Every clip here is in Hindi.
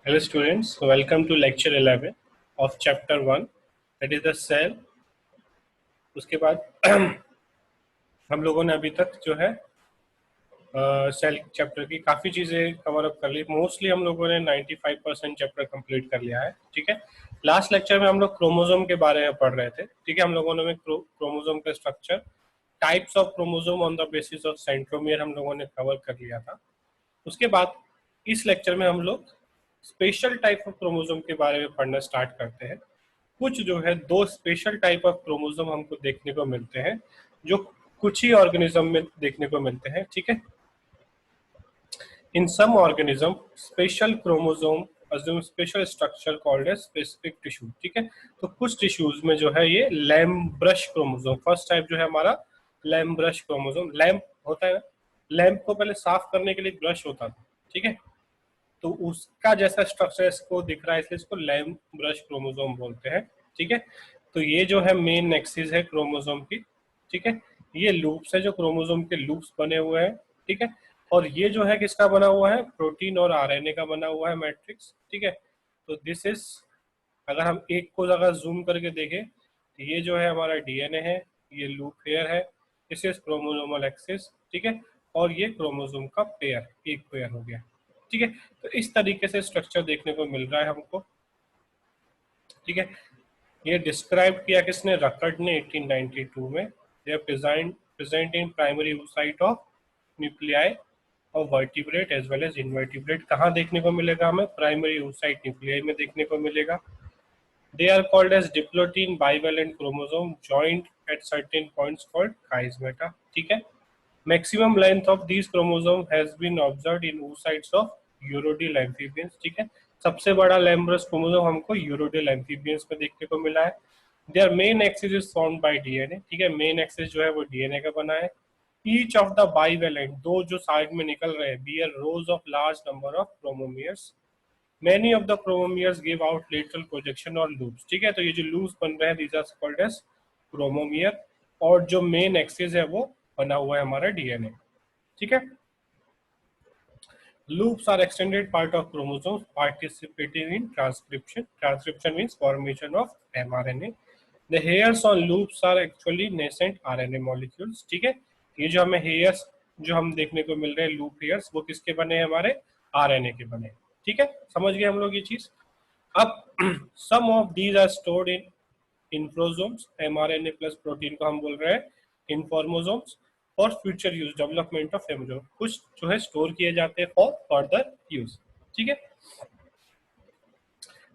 Hello students, welcome to lecture 11 of chapter 1 that is the cell। उसके बाद हम लोगों ने अभी तक जो है सेल चैप्टर की काफ़ी चीज़ें कवर अप कर ली। मोस्टली हम लोगों ने 95% चैप्टर कंप्लीट कर लिया है। ठीक है, लास्ट लेक्चर में हम लोग क्रोमोसोम के बारे में पढ़ रहे थे। ठीक है, हम लोगों ने क्रोमोसोम का structure, types of chromosome on the basis of centromere हम लोगों ने कवर कर लिया था। उसके बाद इस लेक्चर में हम लोग स्पेशल टाइप ऑफ क्रोमोसोम के बारे में पढ़ना स्टार्ट करते हैं। कुछ जो है दो स्पेशल टाइप ऑफ क्रोमोसोम हमको देखने को मिलते हैं जो कुछ ही ऑर्गेनिज्म में देखने को मिलते हैं। ठीक है, in some organism special chromosome assume special structure called as specific tissue। ठीक है, तो कुछ टिश्यूज में जो है ये लैम्ब्रश क्रोमोसोम, फर्स्ट टाइप जो है हमारा लैम्ब्रश क्रोमोसोम। लैम्प होता है ना, लैम्प को पहले साफ करने के लिए ब्रश होता था। ठीक है, तो उसका जैसा स्ट्रक्चर इसको दिख रहा है, इसलिए इसको लैम्ब्रश क्रोमोसोम बोलते हैं। ठीक है, तो ये जो है मेन एक्सिस है क्रोमोसोम की। ठीक है, ये लूप्स है जो क्रोमोसोम के लूप्स बने हुए हैं। ठीक है, और ये जो है किसका बना हुआ है, प्रोटीन और आरएनए का बना हुआ है मैट्रिक्स। ठीक है, तो दिस इज, अगर हम एक को अगर जूम करके देखें तो ये जो है हमारा डीएनए है, ये लूप पेयर है, दिस इज क्रोमोसोमल एक्सिस। ठीक है, और ये क्रोमोसोम का पेयर, एक पेयर हो गया। ठीक है, तो इस तरीके से स्ट्रक्चर देखने को मिल रहा है हमको। ठीक है, ये डिस्क्राइब किया किसने, रकर्ड ने 1892 में। They are present in primary site of nuclei और vertebrate as well as invertebrate. कहाँ देखने को मिलेगा हमें, प्राइमरी oocyte न्यूक्लियाई में देखने को मिलेगा। They are called as diploid bivalent chromosome joined at certain points called chiasmata। ठीक है, maximum length of these chromosome has been observed in oocytes of Urodil amphibians। ठीक है, सबसे बड़ा लैम्ब्रस क्रोमोसोम हमको यूरोडिल एम्फीबियंस में देखने को मिला है। Their main axis is formed by DNA। ठीक है, मेन एक्सिस जो है वो डीएनए का बना है। Each of the bivalent, दो जो साइड में निकल रहे हैं, bear rows of large number of chromomeres। Many of the chromomeres give out lateral projection और loops। ठीक है, तो ये जो loops बन रहे हैं these are called as chromomere, और जो मेन एक्सिस है वो बना हुआ है हमारा डीएनए। ठीक है, loops are extended part of chromosomes participating in transcription। Transcription means formation of mRNA। The hairs on loops are actually nascent RNA molecules। ठीक है, ये जो हमें हेयर्स जो हम देखने को मिल रहे हैं लूप हेयर्स, वो किसके बने हैं, हमारे आरएनए के बने। ठीक है, समझ गए हम लोग ये चीज। अब some of these are stored in informosomes, mRNA plus protein को हम बोल रहे हैं informosomes, for future use development of embryo. कुछ जो है स्टोर किए जाते हैं फॉर फर्दर यूज। ठीक है,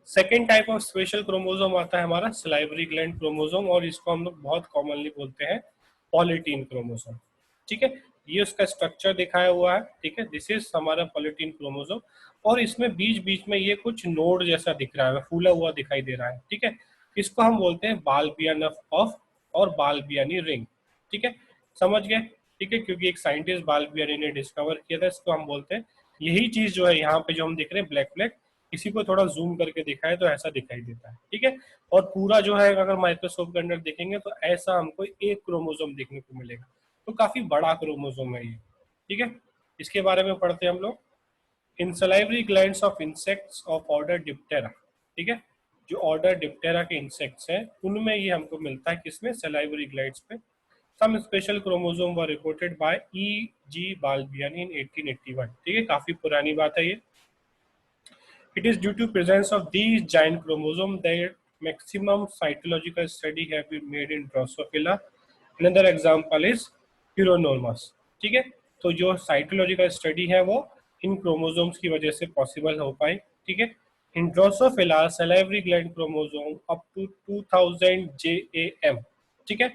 second type of special chromosome आता है हमारा सलाइवरी ग्लैंड क्रोमोसोम, और इसको हम लोग बहुत कॉमनली बोलते हैं पॉलीटीन क्रोमोसोम। ठीक है, ये उसका स्ट्रक्चर दिखाया हुआ है। ठीक है, दिस इज हमारा पॉलीटीन क्रोमोसोम, और इसमें बीच बीच में ये कुछ नोड जैसा दिख रहा है, फूला हुआ दिखाई दे रहा है। ठीक है, इसको हम बोलते हैं बाल्बियन ऑफ और बाल्बियानी रिंग। ठीक है, समझ गए। ठीक है, क्योंकि एक साइंटिस्ट बाल्बियानी ने डिस्कवर किया था, इसको हम बोलते हैं। यही चीज जो है यहाँ पे जो हम देख रहे हैं ब्लैक ब्लैक, किसी को थोड़ा जूम करके दिखाए तो ऐसा दिखाई देता है। ठीक है, और पूरा जो है अगर माइक्रोस्कोप के अंदर देखेंगे तो ऐसा हमको एक क्रोमोसोम देखने को मिलेगा, तो काफी बड़ा क्रोमोसोम है ये। ठीक है, इसके बारे में पढ़ते हैं हम लोग। In salivary glands of insects of order Diptera. ठीक है, जो ऑर्डर डिप्टेरा के इंसेक्ट्स हैं उनमें ये हमको मिलता है, किसमें, सलाइवरी ग्लैंड्स में। Some special chromosome were reported by E.G. Balbiani in 1881। ठीक है, काफी पुरानी बात है ये। It is due to presence of these giant chromosomes that maximum cytological study have been made in Drosophila। Another example is Chironomus। ठीक है, तो जो साइटोलॉजिकल स्टडी है वो इन क्रोमोसोम्स की वजह से पॉसिबल हो पाई। ठीक है, in drosophila salivary gland chromosome up to 2000 JAM। ठीक है,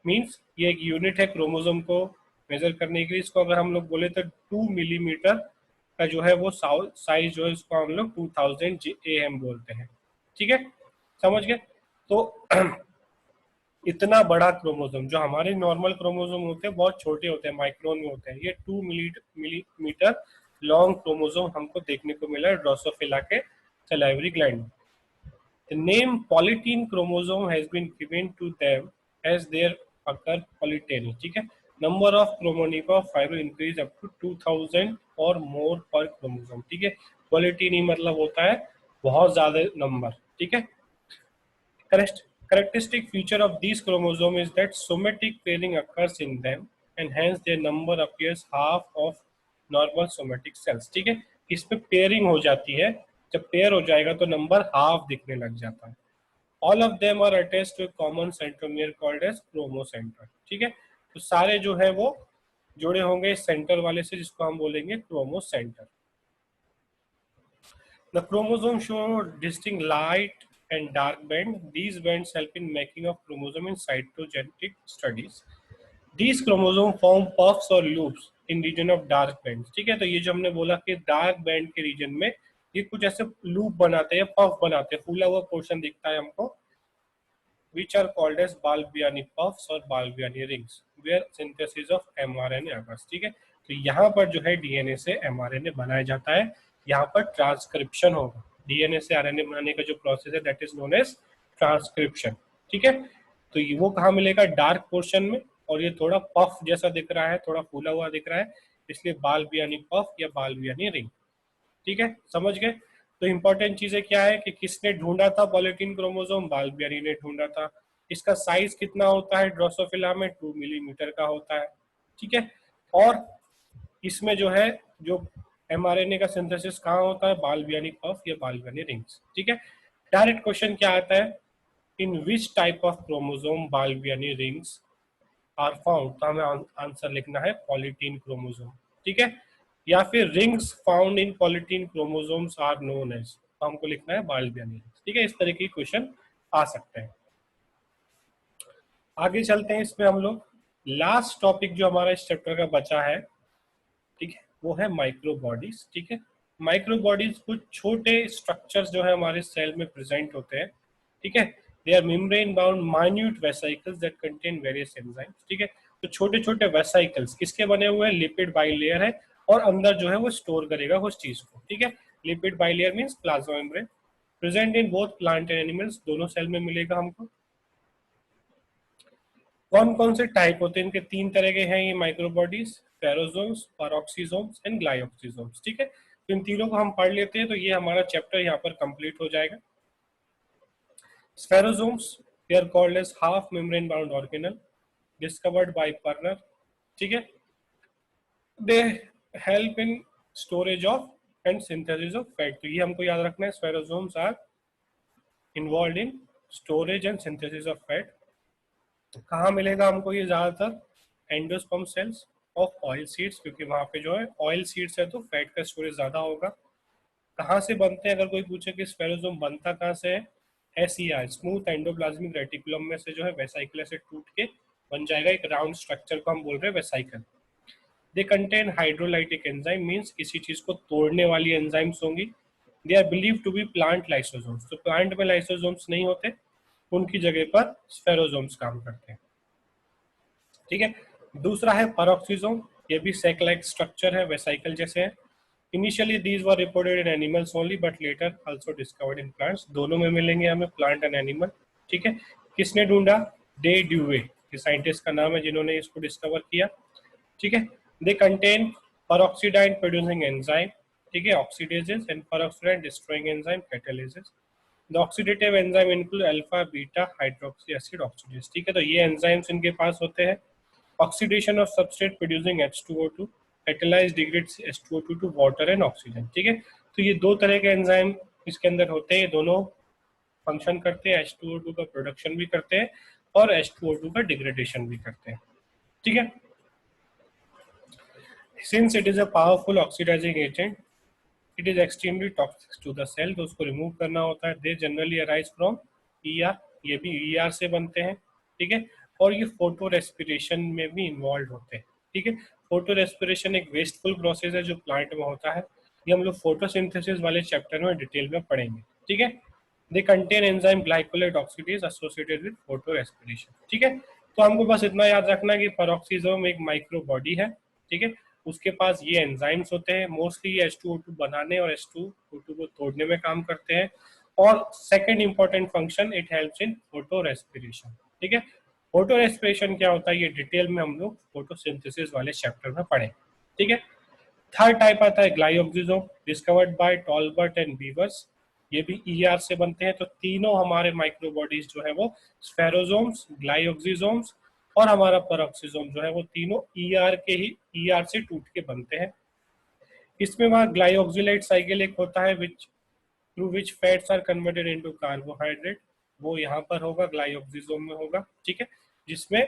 मींस ये एक यूनिट है क्रोमोसोम को मेजर करने के लिए। इसको अगर हम लोग बोले तो 2 मिलीमीटर का जो है वो साइज जो है इसको हम लोग 2000 JAM बोलते हैं। ठीक है, समझ गए। तो इतना बड़ा क्रोमोसोम, जो हमारे नॉर्मल क्रोमोसोम होते हैं बहुत छोटे होते हैं, माइक्रोन में होते हैं, ये 2 मिलीमीटर लॉन्ग क्रोमोसोम हमको देखने को मिला है ड्रोसोफिला के सलाइवरी ग्लैंड में। The name polytene chromosome has been given to them as there occur polyteny। ठीक है, number of chromosomes of fiber increase up to 2000 और मोर पर क्रोमोसोम, ठीक है। क्वालिटी मतलब होता है बहुत ज्यादा नंबर, ठीक है। Characteristic feature of these chromosomes is that somatic pairing occurs in them and hence their number appears half of normal somatic cells, ठीक है। इसमें पेयरिंग हो जाती है, जब पेयर हो जाएगा तो नंबर हाफ दिखने लग जाता है। All of them are attached to a common centromere called as chromocenter, ठीक है। तो सारे जो है वो जुड़े होंगे सेंटर वाले से, जिसको हम बोलेंगे क्रोमोसेंटर। The chromosome show distinct light and dark band. These bands help in making of chromosome in cytogenetic studies. These chromosome form puffs or loops in region of dark bands, ठीक है। तो ये जो हमने बोला कि डार्क बैंड के रीजन में ये कुछ ऐसे लूप बनाते हैं, पफ बनाते हैं, फूला हुआ पोर्शन दिखता है हमको, which are called as Balbiani puffs और Balbiani rings, where synthesis of mRNA occurs, ठीक है। तो यहाँ पर जो है डीएनए से एमआरएनए बनाया जाता है, यहाँ पर ट्रांसक्रिप्शन होगा। डीएनए से आरएनए बनाने का जो प्रोसेस है that is known as transcription, ठीक है। तो ये वो कहाँ मिलेगा, डार्क पोर्शन में, और ये थोड़ा पफ जैसा दिख रहा है, थोड़ा फूला हुआ दिख रहा है, इसलिए बाल्बियानी पफ या बाल्बियानी रिंग, ठीक है। समझ गए। तो इंपॉर्टेंट चीजें क्या है कि किसने ढूंढा था पॉलीटीन क्रोमोसोम, बाल्बियानी ने ढूंढा था। इसका साइज कितना होता है ड्रोसोफिला में, 2 मिलीमीटर का होता है, ठीक है। और इसमें जो है जो एमआरएनए का सिंथेसिस कहाँ होता है, बाल्बियानी पफ या बाल्बियानी रिंग्स, ठीक है। डायरेक्ट क्वेश्चन क्या आता है, in which type of chromosome Balbiani rings are found, तो हमें आंसर लिखना है पॉलीटीन क्रोमोसोम, ठीक है। या फिर rings found in polytene chromosomes are known as, तो हमको लिखना है बाल्बियानी रिंग्स, ठीक है। इस तरह के क्वेश्चन आ सकते हैं। आगे चलते हैं, इसमें हम लोग लास्ट टॉपिक जो हमारा इस चैप्टर का बचा है, ठीक है, वो है माइक्रो बॉडीज, ठीक है। माइक्रो बॉडीज कुछ छोटे स्ट्रक्चर्स जो है हमारे सेल में प्रेजेंट होते हैं, ठीक है। They are membrane bound minute vesicles that contain various enzymes, ठीक है। तो छोटे छोटे वेसिकल्स किसके बने हुए हैं, लिपिड बाइलेयर है, और अंदर जो है वो स्टोर करेगा उस चीज को, ठीक है। Lipid bilayer means plasma membrane, present in both plant and animals, दोनों सेल में मिलेगा हमको। कौन कौन से टाइप होते हैं इनके, 3 तरह के हैं ये माइक्रोबॉडीज, फेरोसोम्स, पेरोक्सीसोम्स एंड ग्लाइऑक्सीसोम्स, ठीक है। तो इन तीनों को हम पढ़ लेते हैं, तो ये हमारा चैप्टर यहाँ पर कंप्लीट हो जाएगा। Spherosomes, they are called as half membrane bound organelle discovered by Perner, ठीक है। They help in storage of and synthesis of fat, तो ये हमको याद रखना है, spherosomes are involve in storage and synthesis of fat. कहाँ मिलेगा हमको ये ज्यादातर, endosperm cells of oil seeds, क्योंकि वहां पे जो है ऑयल सीड्स है तो फैट का स्टोरेज ज्यादा होगा। कहाँ से बनते हैं, अगर कोई पूछे कि स्फेरोसोम बनता कहाँ से है, एसईआर स्मूथ एंडोप्लाज्मिक रेटिकुलम में से जो है वेसाइकल से टूट के बन जाएगा एक राउंड स्ट्रक्चर को हम बोल रहे हैं vesicle. They contain hydrolytic enzyme, means किसी चीज को तोड़ने वाली एंजाइम्स होंगी। They are believe to be plant lysosomes, तो प्लांट में लाइसोसोम्स नहीं होते, उनकी जगह पर स्फेरोसोम्स काम करते हैं, ठीक है। दूसरा है पेरोक्सीसोम, ये भी सेक लाइक स्ट्रक्चर है, वेसाइकल जैसे है। Initially these were reported in animals only but later also discovered in plants, दोनों में मिलेंगे हमें, प्लांट एंड एनिमल, ठीक है। किसने ढूंढा, डे ड्यूवे, ये साइंटिस्ट का नाम है जिन्होंने इसको डिस्कवर किया, ठीक है। They contain peroxide producing enzyme, ठीक है, oxidases and peroxide destroying enzyme catalase. The oxidative enzyme include alpha beta hydroxy acid oxidase, ठीक है। तो ये एंजाइम्स इनके पास होते हैं। Oxidation of substrate producing H2O2, catalyze degrades H2O2 to water and oxygen, ठीक है। तो ये 2 तरह के एंजाइम इसके अंदर होते हैं, दोनों फंक्शन करते हैं, H2O2 का प्रोडक्शन भी करते हैं और H2O2 का डिग्रेडेशन भी करते हैं, ठीक है। Since it is a powerful oxidising agent, it is extremely toxic to the cell, तो उसको रिमूव करना होता है। They generally arise from ER, ये भी ईआर से बनते हैं, ठीक है। और ये फोटो रेस्पिरेशन में भी इन्वॉल्व होते हैं, ठीक है। फोटो रेस्पिरेशन एक वेस्टफुल प्रोसेस है जो प्लांट में होता है, ये हम लोग फोटोसिंथेसिस वाले चैप्टर में डिटेल में पढ़ेंगे, ठीक है। They contain enzyme glycolate oxidase associated with photo respiration, ठीक है। तो हमको बस इतना याद रखना है कि पेरोक्सीसोम एक माइक्रो बॉडी है, ठीक है। उसके पास ये एंजाइम्स होते हैं, मोस्टली H2O2 बनाने और H2O2 को तोड़ने में काम करते हैं। और second important function, it helps in photo respiration, ठीक है। फोटो रेस्पिरेशन क्या होता है ये डिटेल में हम लोग फोटोसिंथेसिस वाले चैप्टर में पढ़ें, ठीक है। थर्ड टाइप आता है ग्लाइओक्सिजोम, डिस्कवर्ड बाय टॉलबर्ट एंड बीवर्स। ये भी ईआर से बनते हैं। तो तीनों हमारे माइक्रोबॉडीज जो है वो स्फेरोजोम्स, ग्लाइओक्सिजोम्स और हमारा पेरोक्सिसोम जो है वो तीनों ईआर के ही ईआर से टूट के बनते हैं। इसमें वहाँ ग्लाइओक्सिलेट साइकिल एक होता है which through which fats are converted into carbohydrate, वो यहाँ पर होगा, ग्लाइओक्सिसोम में होगा, ठीक है, जिसमें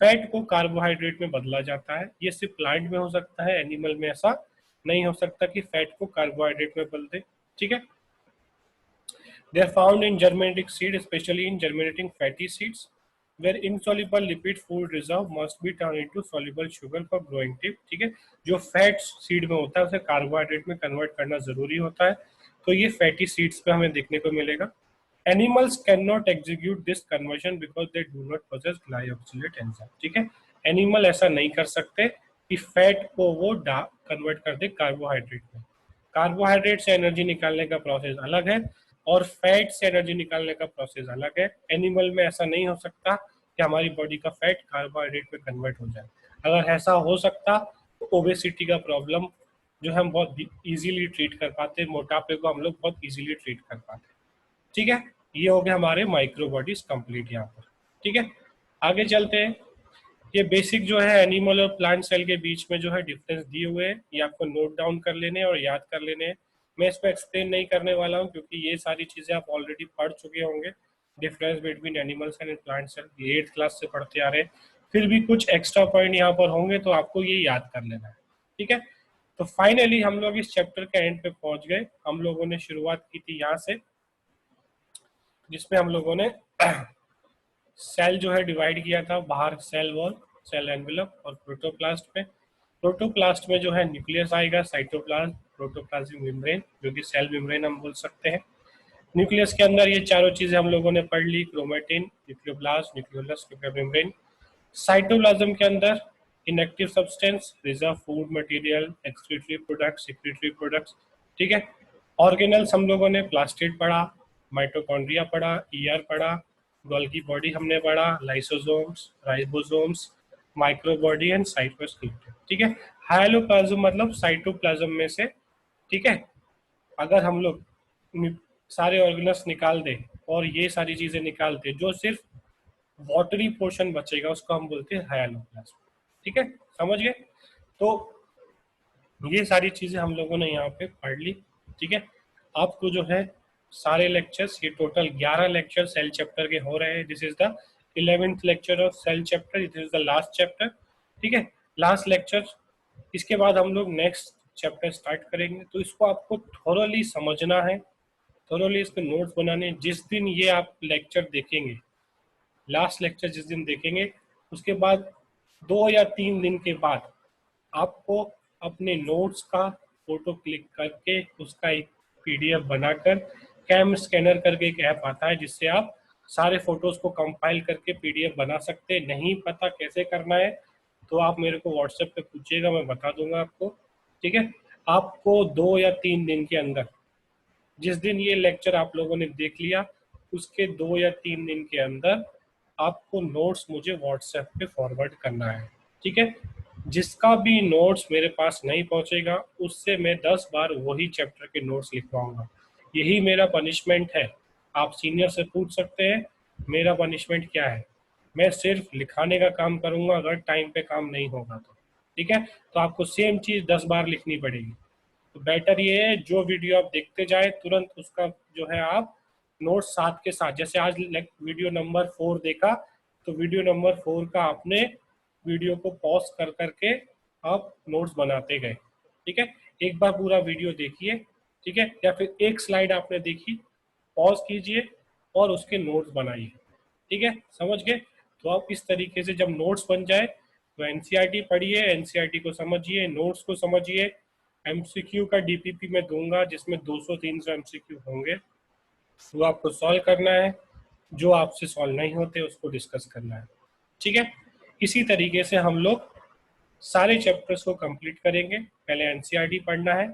फैट को कार्बोहाइड्रेट में बदला जाता है। ये सिर्फ प्लांट में हो सकता है, एनिमल में ऐसा नहीं हो सकता कि फैट को कार्बोहाइड्रेट में बदल दे, ठीक है। They are found in germinating seed, especially in germinating fatty seeds, where insoluble lipid food reserve must be turned into soluble sugar for growing tip. ठीक है, जो फैट सीड में होता है उसे कार्बोहाइड्रेट में कन्वर्ट करना जरूरी होता है, तो ये फैटी सीड्स पे हमें देखने को मिलेगा। Animals cannot execute this conversion because they do not possess glyoxylate enzyme. ठीक है, एनिमल ऐसा नहीं कर सकते कि फैट को वो कन्वर्ट कर दे कार्बोहाइड्रेट में। कार्बोहाइड्रेट से एनर्जी निकालने का प्रोसेस अलग है और फैट से एनर्जी निकालने का प्रोसेस अलग है। एनिमल में ऐसा नहीं हो सकता कि हमारी बॉडी का फैट कार्बोहाइड्रेट में कन्वर्ट हो जाए। अगर ऐसा हो सकता तो ओबेसिटी का प्रॉब्लम जो हम बहुत इजीली ट्रीट कर पाते, मोटापे को हम लोग बहुत इजीली ट्रीट कर पाते। ठीक है, ये हो गया हमारे माइक्रो बॉडीज कंप्लीट यहाँ पर। ठीक है, आगे चलते हैं। ये बेसिक जो है एनिमल और प्लांट सेल के बीच में जो है डिफरेंस दिए हुए हैं, ये आपको नोट डाउन कर लेने और याद कर लेने हैं। मैं इसको एक्सप्लेन नहीं करने वाला हूँ क्योंकि ये सारी चीजें आप ऑलरेडी पढ़ चुके होंगे। Difference between animal cell and plant cell ये 8th क्लास से पढ़ते आ रहे हैं। फिर भी कुछ एक्स्ट्रा पॉइंट यहाँ पर होंगे तो आपको ये याद कर लेना है। ठीक है, तो फाइनली हम लोग इस चैप्टर के एंड पे पहुंच गए। हम लोगों ने शुरुआत की थी यहाँ से, जिसमें हम लोगों ने सेल जो है डिवाइड किया था, बाहर सेल वॉल, सेल एनवेलप और प्रोटोप्लास्ट में। प्रोटोप्लास्ट में जो है न्यूक्लियस आएगा, साइटोप्लाज्म, प्रोटोप्लाज्मिक मेम्ब्रेन जो कि सेल मेम्ब्रेन हम बोल सकते हैं। न्यूक्लियस के अंदर ये चारों चीजें हम लोगों ने पढ़ ली, chromatin, nucleoplasm, nucleolus, nuclear membrane. Cytoplasm के अंदर inactive substance, reserve food material, excretory products, secretory products. ठीक है, ऑर्गेनल्स हम लोगों ने प्लास्टिड पढ़ा, माइटोकॉन्ड्रिया पढ़ा, ईआर पढ़ा, गोल्गी बॉडी हमने पढ़ा, lysosomes, ribosomes, microbody and cytoskeleton. ठीक है, हाइलोप्लाज्म मतलब साइटोप्लाज्म में से, ठीक है, अगर हम लोग सारे ऑर्गेनल्स निकाल दें और ये सारी चीजें निकाल दें, जो सिर्फ वाटरी पोर्शन बचेगा उसको हम बोलते हैं हाइलोप्लाज्म। ठीक है, समझ गए? तो ये सारी चीजें हम लोगों ने यहाँ पे पढ़ ली। ठीक है, आपको जो है सारे लेक्चर्स, ये टोटल 11 लेक्चर सेल चैप्टर के हो रहे हैं। This is the 11th lecture of cell chapter, this is the last chapter. ठीक है, लास्ट लेक्चर, इसके बाद हम लोग नेक्स्ट चैप्टर स्टार्ट करेंगे। तो इसको आपको थोरली समझना है, थोरली इसके नोट्स बनाने। जिस दिन ये आप लेक्चर देखेंगे, लास्ट लेक्चर जिस दिन देखेंगे, उसके बाद 2 या 3 दिन के बाद आपको अपने नोट्स का फोटो क्लिक करके उसका एक पीडीएफ बनाकर, कैम स्कैनर करके एक ऐप आता है जिससे आप सारे फोटोज को कंपाइल करके पीडीएफ बना सकते हैं। नहीं पता कैसे करना है तो आप मेरे को व्हाट्सएप पे पूछिएगा, मैं बता दूंगा आपको। ठीक है, आपको 2 या 3 दिन के अंदर, जिस दिन ये लेक्चर आप लोगों ने देख लिया उसके 2 या 3 दिन के अंदर आपको नोट्स मुझे व्हाट्सएप पे फॉरवर्ड करना है। ठीक है, जिसका भी नोट्स मेरे पास नहीं पहुंचेगा उससे मैं 10 बार वही चैप्टर के नोट्स लिखवाऊंगा। यही मेरा पनिशमेंट है। आप सीनियर से पूछ सकते हैं मेरा पनिशमेंट क्या है। मैं सिर्फ लिखाने का काम करूंगा अगर टाइम पे काम नहीं होगा तो। ठीक है, तो आपको सेम चीज 10 बार लिखनी पड़ेगी। तो बेटर ये है जो वीडियो आप देखते जाए तुरंत उसका जो है आप नोट साथ के साथ, जैसे आज वीडियो नंबर 4 देखा तो वीडियो नंबर 4 का आपने वीडियो को पॉज कर करके आप नोट्स बनाते गए। ठीक है, एक बार पूरा वीडियो देखिए, ठीक है, या फिर एक स्लाइड आपने देखी, पॉज कीजिए और उसके नोट्स बनाइए। ठीक है, समझ गए? तो आप इस तरीके से जब नोट्स बन जाए तो एनसीईआरटी पढ़िए, एनसीईआरटी को समझिए, नोट्स को समझिए। एमसीक्यू का डीपीपी में दूंगा जिसमें 200-300 एमसीक्यू होंगे, वो आपको सॉल्व करना है। जो आपसे सॉल्व नहीं होते उसको डिस्कस करना है। ठीक है, इसी तरीके से हम लोग सारे चैप्टर्स को कंप्लीट करेंगे। पहले एनसीईआरटी पढ़ना है,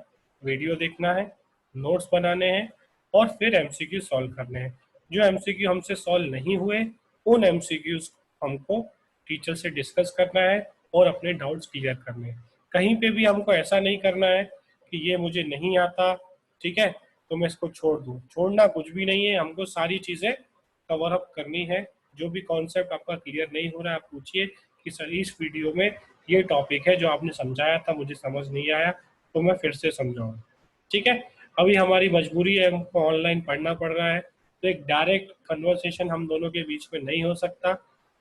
वीडियो देखना है, नोट्स बनाने हैं और फिर एमसीक्यू सॉल्व करने हैं। जो एमसीक्यू हमसे सॉल्व नहीं हुए उन एमसीक्यूज हमको टीचर से डिस्कस करना है और अपने डाउट्स क्लियर करने हैं। कहीं पे भी हमको ऐसा नहीं करना है कि ये मुझे नहीं आता, ठीक है, तो मैं इसको छोड़ दूं। छोड़ना कुछ भी नहीं है, हमको सारी चीजें कवर अप करनी है। जो भी कॉन्सेप्ट आपका क्लियर नहीं हो रहा है, आप पूछिए कि सर इस वीडियो में ये टॉपिक है जो आपने समझाया था, मुझे समझ नहीं आया, तो मैं फिर से समझाऊँ, ठीक है। अभी हमारी मजबूरी है, हमको ऑनलाइन पढ़ना पड़ रहा है, तो एक डायरेक्ट कन्वर्सेशन हम दोनों के बीच में नहीं हो सकता।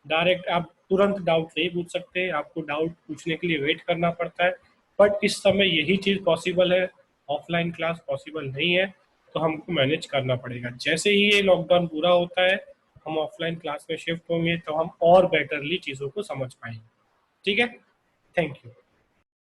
डायरेक्ट आप तुरंत डाउट नहीं पूछ सकते, आपको डाउट पूछने के लिए वेट करना पड़ता है। बट इस समय यही चीज़ पॉसिबल है, ऑफलाइन क्लास पॉसिबल नहीं है, तो हमको मैनेज करना पड़ेगा। जैसे ही ये लॉकडाउन पूरा होता है, हम ऑफलाइन क्लास में शिफ्ट होंगे, तो हम और बेटरली चीज़ों को समझ पाएंगे, ठीक है। Thank you.